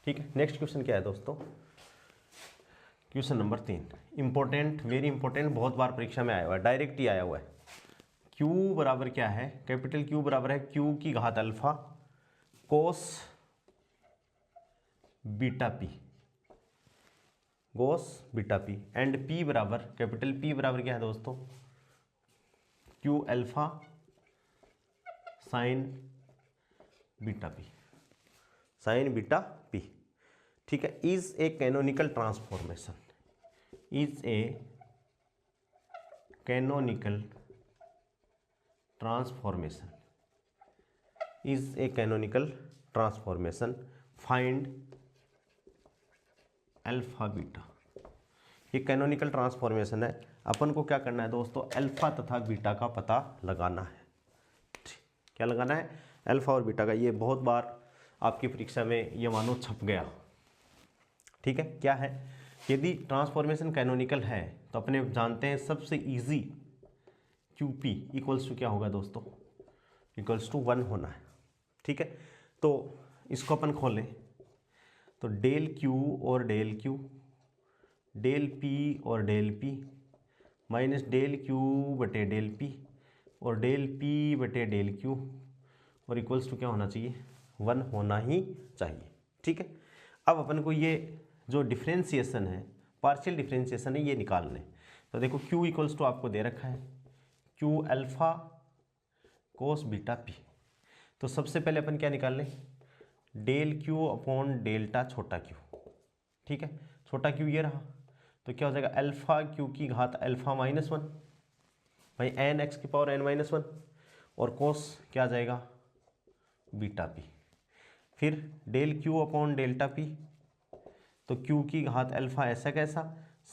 ठीक है, नेक्स्ट क्वेश्चन क्या है दोस्तों, question number 3 important, very important, बहुत बार परीक्षा में आया हुआ है, डायरेक्ट ही आया हुआ है। Q बराबर क्या है, कैपिटल Q बराबर है Q की घात alpha cos beta P, cos beta P, and P बराबर कैपिटल P बराबर क्या है दोस्तों Q alpha sine beta P, sign beta P. ठीक है, is a canonical transformation, is a canonical transformation, is a canonical transformation, find alpha beta. ये कैनोनिकल ट्रांसफॉर्मेशन है, अपन को क्या करना है दोस्तों अल्फा तथा बीटा का पता लगाना है। क्या लगाना है अल्फा और बीटा का, ये बहुत बार आपकी परीक्षा में ये मानो छप गया। ठीक है, क्या है यदि ट्रांसफॉर्मेशन कैनोनिकल है तो अपने जानते हैं सबसे इजी QP इक्वल्स टू क्या होगा दोस्तों इक्वल्स टू 1 होना है। ठीक है, तो इसको अपन खोलें तो डेल Q और डेल Q, डेल P और del P minus del Q बटे डेल P और डेल P बटे डेल Q और इक्वल्स टू क्या होना चाहिए 1 होना ही चाहिए। ठीक है, अब अपन को ये जो डिफ्रेंसिएशन है, पार्शियल डिफ्रेंसिएशन है, ये निकालने। तो देखो Q इक्वल्स टू आपको दे रखा है Q alpha cos beta P, तो सबसे पहले अपन क्या निकाल लें डेल Q अपॉन डेल्टा छोटा Q। ठीक है, छोटा Q ये रहा, तो क्या हो जाएगा अल्फा Q की घात अल्फा माइनस 1 भाई एन एक्स की पावर n माइनस 1 और कोस क्या आ जाएगा बीटा P, फिर del Q upon delta P, तो Q की घात अल्फा ऐसा कैसा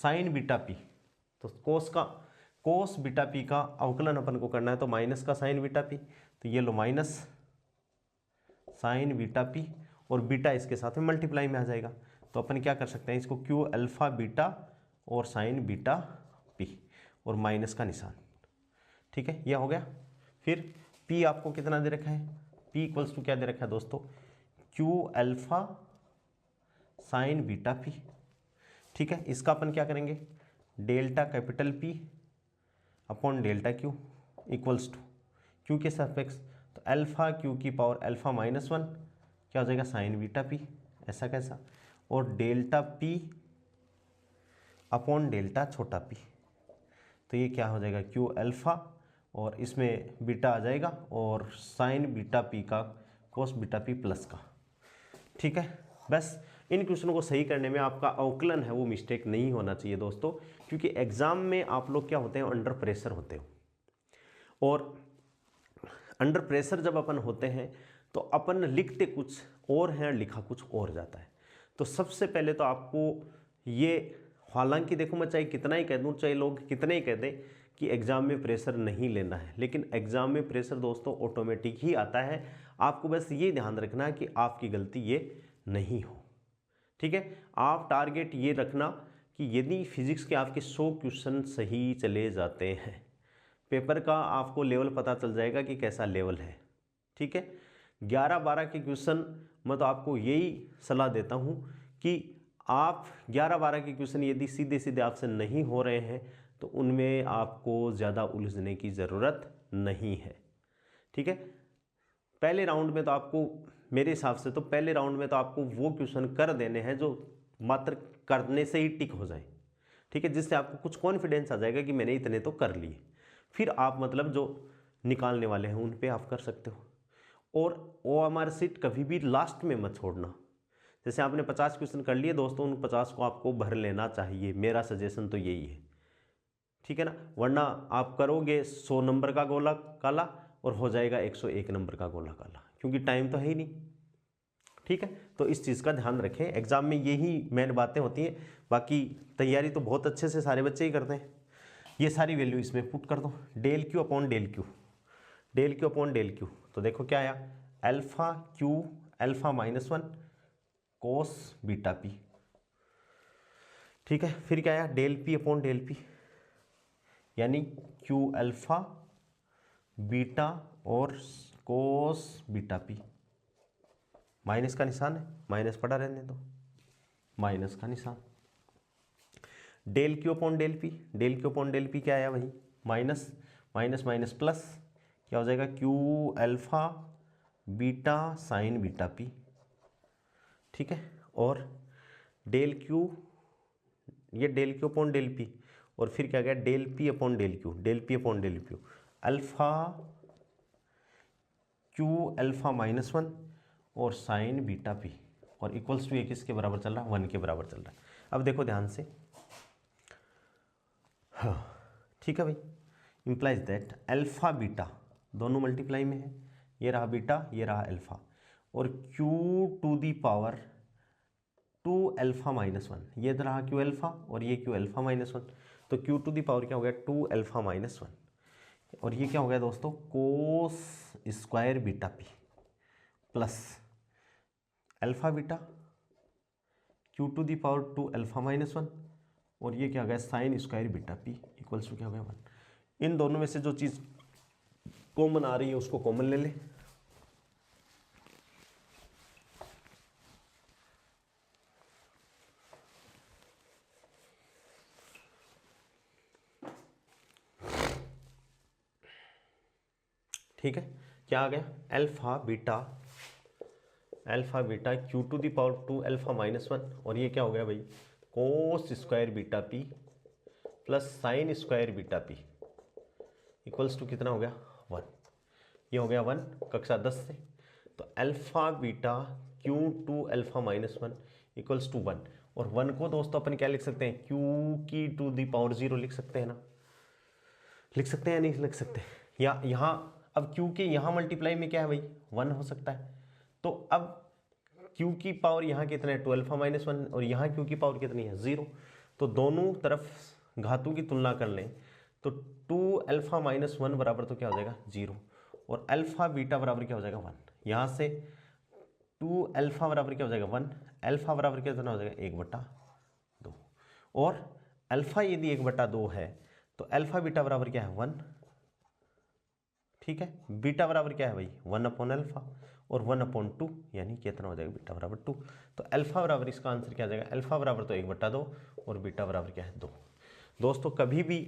साइन बीटा P, तो कोस बीटा P का अवकलन अपन को करना है, तो माइनस का साइन बीटा P, तो ये लो माइनस साइन बीटा P और बीटा इसके साथ में मल्टीप्लाई में आ जाएगा, तो अपन क्या कर सकते हैं इसको Q अल्फा बीटा और साइन बीटा P और माइनस का निशान। ठीक है, यह हो गया। फिर P आपको कितना दे रखा है, P इक्वल्स टू क्या दे रखा है दोस्तों Q alpha sine beta P। ठीक है, इसका अपन क्या करेंगे delta capital P upon delta Q equals to Q के सापेक्ष, तो अल्फा Q की पावर अल्फा माइनस 1 क्या हो जाएगा साइन बीटा P ऐसा कैसा, और डेल्टा P अपॉन डेल्टा छोटा P, तो ये क्या हो जाएगा Q अल्फा और इसमें बीटा आ जाएगा और साइन बीटा P का कोस बीटा P प्लस का। ठीक है, बस इन क्वेश्चनों को सही करने में आपका अवकलन है वो मिस्टेक नहीं होना चाहिए दोस्तों, क्योंकि एग्जाम में आप लोग क्या होते हैं अंडर प्रेशर होते हो, और अंडर प्रेशर जब अपन होते हैं तो अपन लिखते कुछ और हैं लिखा कुछ और जाता है। तो सबसे पहले तो आपको ये, हालांकि देखो मैं चाहे कितना ही कह दूँ, चाहे लोग कितने ही कह दें कि एग्ज़ाम में प्रेशर नहीं लेना है, लेकिन एग्ज़ाम में प्रेशर दोस्तों ऑटोमेटिक ही आता है। आपको बस ये ध्यान रखना है कि आपकी गलती ये नहीं हो। ठीक है, आप टारगेट ये रखना कि यदि फिजिक्स के आपके 100 क्वेश्चन सही चले जाते हैं, पेपर का आपको लेवल पता चल जाएगा कि कैसा लेवल है। ठीक है, 11-12 के क्वेश्चन मैं तो आपको यही सलाह देता हूँ कि आप 11-12 के क्वेश्चन यदि सीधे सीधे आपसे नहीं हो रहे हैं तो उनमें आपको ज़्यादा उलझने की ज़रूरत नहीं है। ठीक है, पहले राउंड में तो आपको, मेरे हिसाब से तो पहले राउंड में तो आपको वो क्वेश्चन कर देने हैं जो मात्र करने से ही टिक हो जाए। ठीक है, जिससे आपको कुछ कॉन्फिडेंस आ जाएगा कि मैंने इतने तो कर लिए। फिर आप मतलब जो निकालने वाले हैं उन पे आप कर सकते हो। और OMR शीट कभी भी लास्ट में मत छोड़ना। जैसे आपने 50 क्वेश्चन कर लिए दोस्तों, उन 50 को आपको भर लेना चाहिए, मेरा सजेशन तो यही है। ठीक है ना, वरना आप करोगे 100 नंबर का गोला काला और हो जाएगा 101 नंबर का गोला काला, क्योंकि टाइम तो है ही नहीं। ठीक है, तो इस चीज़ का ध्यान रखें, एग्जाम में यही मेन बातें होती हैं। बाकी तैयारी तो बहुत अच्छे से सारे बच्चे ही करते हैं। ये सारी वैल्यू इसमें पुट कर दो, del Q upon del Q, del Q upon del Q. तो देखो क्या आया, alpha Q alpha -1 cos beta P. ठीक है, फिर क्या आया, del P upon del P, यानी क्यू अल्फा बीटा और कोस बीटा पी। माइनस का निशान है, माइनस पड़ा रहने दो, माइनस का निशान। Del Q upon del P, del Q upon del P क्या आया, वही माइनस माइनस माइनस प्लस, क्या हो जाएगा, Q alpha beta sine beta P. ठीक है, और डेल क्यू, ये del Q upon del P, और फिर क्या गया, del P upon del Q, del P upon del Q, alpha Q alpha -1 और साइन बीटा पी, और इक्वल्स टू ये किसके बराबर चल रहा है, 1 के बराबर चल रहा है। अब देखो ध्यान से, हाँ ठीक है भाई, इंप्लाइज दैट अल्फा बीटा दोनों मल्टीप्लाई में है, ये रहा बीटा ये रहा अल्फा, और Q to the power 2 alpha -1, ये रहा क्यू अल्फा और ये क्यू अल्फा -1, तो क्यू टू दी पावर क्या हो गया, 2 अल्फा -1, और ये क्या हो गया दोस्तों, cos square beta P plus alpha beta Q to the power 2 alpha -1, और ये क्या हो गया, sine square beta P equals to क्या हो गया, 1। इन दोनों में से जो चीज़ कॉमन आ रही है उसको कॉमन ले ले। ठीक है, क्या आ गया, alpha beta Q to the power 2 alpha -1, और ये क्या हो गया भाई, cos square beta P plus sine square beta P equals to कितना हो गया, 1। ये हो गया 1 कक्षा 10 से। तो alpha beta Q to alpha -1 equals to 1, और 1 को दोस्तों अपन क्या लिख सकते हैं, क्यू की टू दी पावर 0 लिख सकते हैं ना, लिख सकते हैं या नहीं लिख सकते, या यहाँ अब क्यू के यहाँ मल्टीप्लाई में क्या है भाई, 1 हो सकता है। तो अब क्यू की पावर यहाँ कितना है, 2 अल्फा -1, और यहाँ क्यू की पावर कितनी है, 0। तो दोनों तरफ घातों की तुलना कर लें तो 2 अल्फा -1 बराबर तो क्या हो जाएगा, 0, और अल्फा बीटा बराबर क्या हो जाएगा, 1। यहाँ से 2 अल्फा बराबर क्या हो जाएगा, 1, अल्फा बराबर क्या हो जाएगा, 1/2, और अल्फा यदि 1/2 है तो अल्फा बीटा बराबर क्या है, 1। ठीक है, बीटा बराबर क्या है भाई, 1/अल्फा, और 1/2, यानी कितना हो जाएगा, बीटा बराबर 2। तो अल्फा बराबर, इसका आंसर क्या आ जाएगा, अल्फा बराबर तो 1/2 और बीटा बराबर क्या है, 2। दोस्तों कभी भी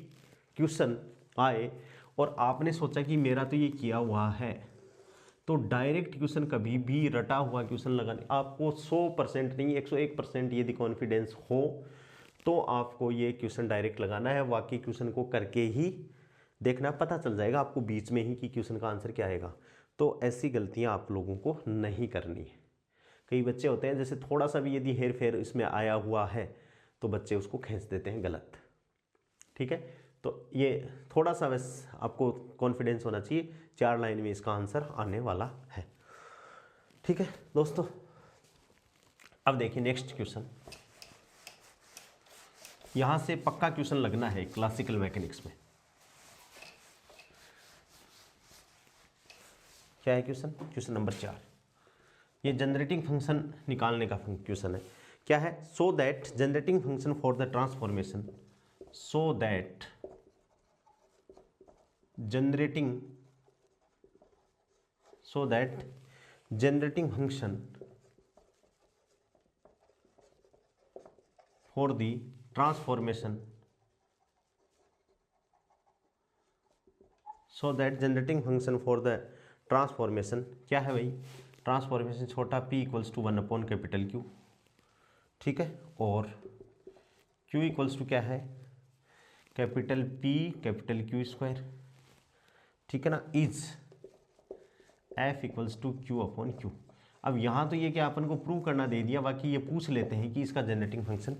क्वेश्चन आए और आपने सोचा कि मेरा तो ये किया हुआ है, तो डायरेक्ट क्वेश्चन कभी भी रटा हुआ क्वेश्चन लगाने, आपको 100% नहीं 101% यदि कॉन्फिडेंस हो तो आपको ये क्वेश्चन डायरेक्ट लगाना है। बाकी क्वेश्चन को करके ही देखना, पता चल जाएगा आपको बीच में ही कि क्वेश्चन का आंसर क्या आएगा। तो ऐसी गलतियां आप लोगों को नहीं करनी है। कई बच्चे होते हैं जैसे थोड़ा सा भी यदि हेर फेर इसमें आया हुआ है तो बच्चे उसको खींच देते हैं गलत। ठीक है, तो ये थोड़ा सा बस आपको कॉन्फिडेंस होना चाहिए, 4 लाइन में इसका आंसर आने वाला है। ठीक है दोस्तों, अब देखिए नेक्स्ट क्वेश्चन, यहां से पक्का क्वेश्चन लगना है क्लासिकल मैकेनिक्स में। क्या है क्वेश्चन? क्वेश्चन नंबर 4, ये जनरेटिंग फंक्शन निकालने का क्वेश्चन है। क्या है? So that generating function for the transformation, so that generating function for the transformation, so that generating function for the transformation, क्या है भाई? ट्रांसफॉर्मेशन छोटा p इक्वल्स टू 1/Q, ठीक है, और q इक्वल्स टू क्या है? Capital P capital Q square, ठीक है ना, is f equals to Q/Q। अब यहाँ तो ये क्या अपन को प्रूव करना दे दिया, बाकी ये पूछ लेते हैं कि इसका जनरेटिंग फंक्शन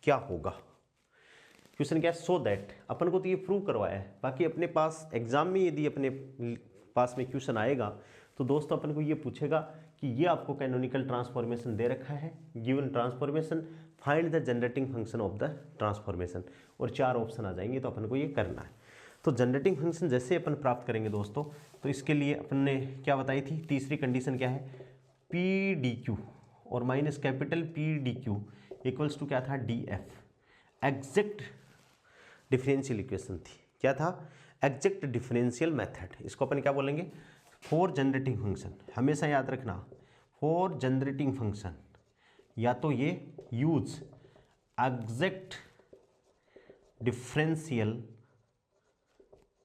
क्या होगा। क्वेश्चन क्या है? सो दैट, अपन को तो ये प्रूव करवाया है, बाकी अपने पास एग्जाम में यदि अपने पास में क्वेश्चन आएगा तो दोस्तों अपन को ये पूछेगा कि ये आपको कैनोनिकल ट्रांसफॉर्मेशन दे रखा है, given transformation, find the generating function of the transformation, और 4 ऑप्शन आ जाएंगे, तो अपन को ये करना है। तो जनरेटिंग फंक्शन जैसे अपन प्राप्त करेंगे दोस्तों, तो इसके लिए अपन ने क्या बताई थी? तीसरी कंडीशन क्या है? पी डी क्यू और minus capital P D Q equals to क्या था? D F. Exact differential equation थी। क्या था? Exact differential method. इसको अपन क्या बोलेंगे? For generating function. हमेशा याद रखना, फॉर जनरेटिंग फंक्शन या तो ये यूज एग्जैक्ट डिफरेंशियल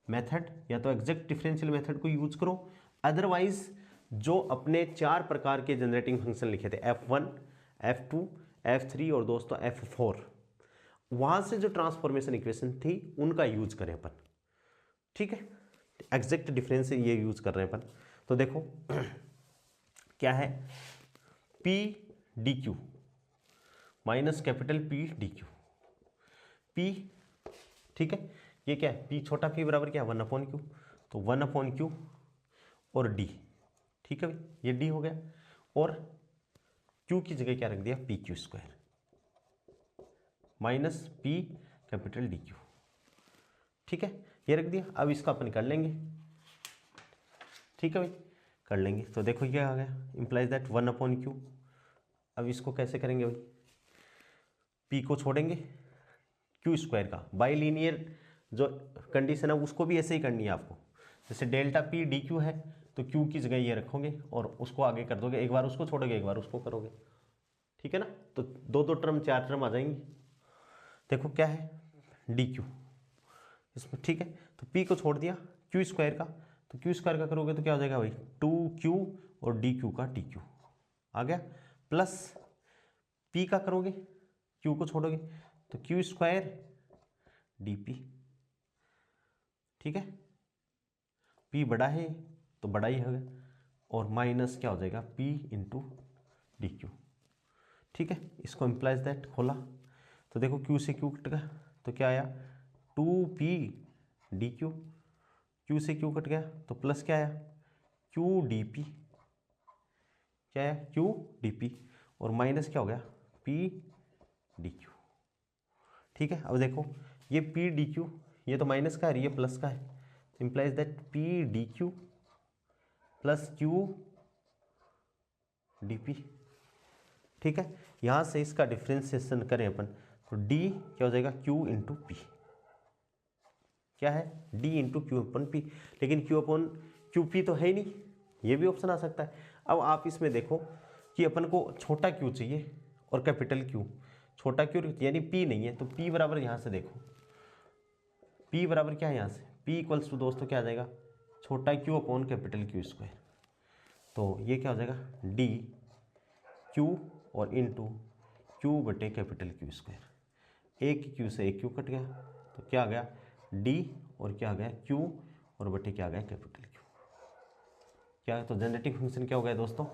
मेथड, या तो एग्जैक्ट डिफरेंशियल मेथड को यूज करो, अदरवाइज जो अपने 4 प्रकार के जनरेटिंग फंक्शन लिखे थे, F1, F2, F3 और दोस्तों F4, वहां से जो ट्रांसफॉर्मेशन इक्वेशन थी उनका यूज करें अपन, ठीक है। एग्जैक्ट डिफरेंस ये यूज कर रहे हैं अपन। तो देखो क्या है? P D Q minus capital P D Q, P, ठीक है, ये क्या है? P छोटा p बराबर क्या है? 1/Q, तो 1/Q और d, ठीक है भाई, ये d हो गया, और q की जगह क्या रख दिया? PQ square minus P capital DQ, ठीक है, ये रख दिया। अब इसका अपन कर लेंगे, ठीक है भाई, कर लेंगे। तो देखो ये आ गया, इंप्लाइज दैट 1/Q। अब इसको कैसे करेंगे भाई? P को छोड़ेंगे, Q स्क्वायर का बाइलीनियर जो कंडीशन है उसको भी ऐसे ही करनी है आपको। जैसे डेल्टा P डी क्यू है तो Q की जगह ये रखोगे और उसको आगे कर दोगे, एक बार उसको छोड़ोगे एक बार उसको करोगे, ठीक है ना। तो 2 टर्म 4 टर्म आ जाएंगी। देखो क्या है? डी क्यू इसमें, ठीक है, तो P को छोड़ दिया, Q स्क्वायर का, तो Q स्क्वायर का करोगे तो क्या हो जाएगा भाई? 2Q और डी क्यू का डी क्यू आ गया, प्लस P का करोगे, Q को छोड़ोगे तो Q स्क्वायर डी पी, ठीक है, P बड़ा है तो बड़ा ही होगा, और माइनस क्या हो जाएगा? P इंटू डी क्यू, ठीक है। इसको इम्प्लाइज दैट खोला तो देखो Q से Q कट गया तो क्या आया? 2P डी क्यू, Q से Q कट गया तो प्लस क्या आया? Q डी पी, क्या आया? Q डी पी, और माइनस क्या हो गया? P डी क्यू, ठीक है। अब देखो ये P डी क्यू, ये तो माइनस का है, ये प्लस का है, implies that P D Q plus Q D P, ठीक है। यहाँ से इसका डिफ्रेंसिएशन करें अपन तो D क्या हो जाएगा? Q इंटू पी, क्या है? D इंटू क्यू अपन पी, लेकिन Q अपन क्यू पी तो है ही नहीं, ये भी ऑप्शन आ सकता है। अब आप इसमें देखो कि अपन को छोटा Q चाहिए और कैपिटल Q, छोटा Q यानी P नहीं है, तो P बराबर यहाँ से देखो, P बराबर क्या है यहाँ से? P इक्वल्स टू दोस्तों क्या आ जाएगा? छोटा Q upon capital Q square, तो ये क्या हो जाएगा? D Q और इंटू Q बटे कैपिटल Q स्क्वायर, एक Q से एक Q कट गया तो क्या आ गया? D और क्या आ गया? Q और बटे क्या आ गया? कैपिटल Q, क्या? तो जनरेटिंग फंक्शन क्या हो गया दोस्तों?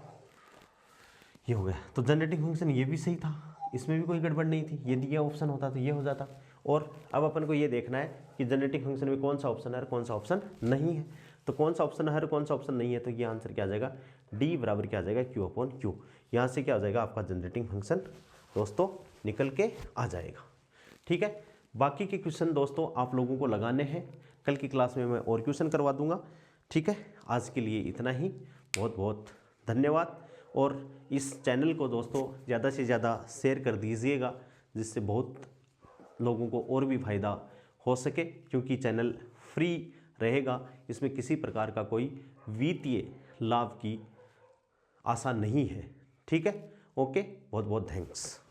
ये हो गया। तो जनरेटिंग फंक्शन ये भी सही था, इसमें भी कोई गड़बड़ नहीं थी, यदि ये ऑप्शन होता तो ये हो जाता। और अब अपन को ये देखना है कि जनरेटिंग फंक्शन में कौन सा ऑप्शन है और कौन सा ऑप्शन नहीं है। तो कौन सा ऑप्शन है और कौन सा ऑप्शन नहीं है, तो ये आंसर क्या आ जाएगा? डी बराबर क्या आ जाएगा? Q upon Q। यहाँ से क्या हो जाएगा? आपका जनरेटिंग फंक्शन दोस्तों निकल के आ जाएगा, ठीक है। बाकी के क्वेश्चन दोस्तों आप लोगों को लगाने हैं, कल की क्लास में मैं और क्वेश्चन करवा दूंगा, ठीक है, आज के लिए इतना ही। बहुत बहुत धन्यवाद। और इस चैनल को दोस्तों ज़्यादा से ज़्यादा शेयर कर दीजिएगा, जिससे बहुत लोगों को और भी फ़ायदा हो सके, क्योंकि चैनल फ्री रहेगा, इसमें किसी प्रकार का कोई वित्तीय लाभ की आशा नहीं है। ठीक है, ओके, बहुत बहुत थैंक्स।